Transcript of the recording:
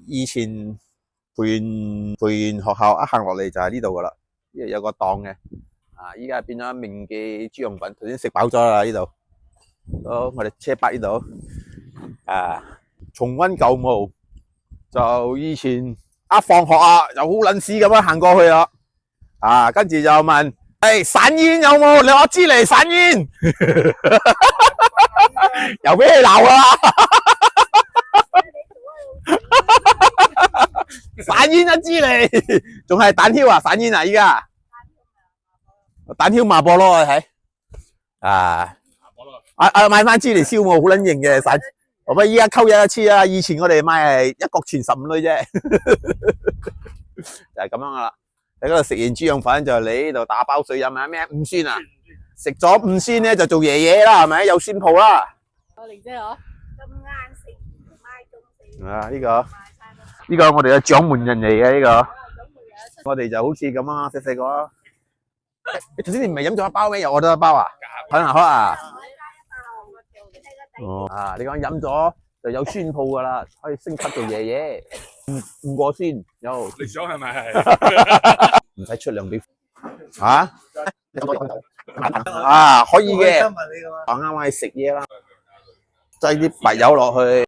以前培元學校一行落嚟就係呢度噶啦，呢度有個檔嘅，依家變咗名記豬肉粉，頭先食飽咗啦呢度。好，我哋車北呢度，重溫舊夢，就以前一放學就好撚屎咁樣行過去啦，跟住就問，散煙有冇？你攞支嚟散煙，又俾你鬧啦。散煙一支嚟，仲係蛋挑散煙依家蛋挑麻波咯，睇買翻支嚟燒喎，好撚型嘅散。我咪依家溝一次啊，以前我哋買係一角錢15鐳啫，就係咁樣噶啦。喺嗰度食完豬肉粉就嚟呢度打包水飲咩五酸啊？食咗五酸咧就做爺爺啦，係咪？有酸鋪啦。我玲姐嗬，咁晏食買中四。呢個我哋嘅掌門人嚟嘅呢個。我哋就好似咁啊，細細個。你頭先你唔係飲咗一包咩？又我得一包啊？可能啊？你講飲咗就有酸鋪噶啦，可以升級做爺爺。唔過酸有。你想係咪係？唔使出糧俾。可以嘅。我啱啱去食嘢啦，擠啲白油落去。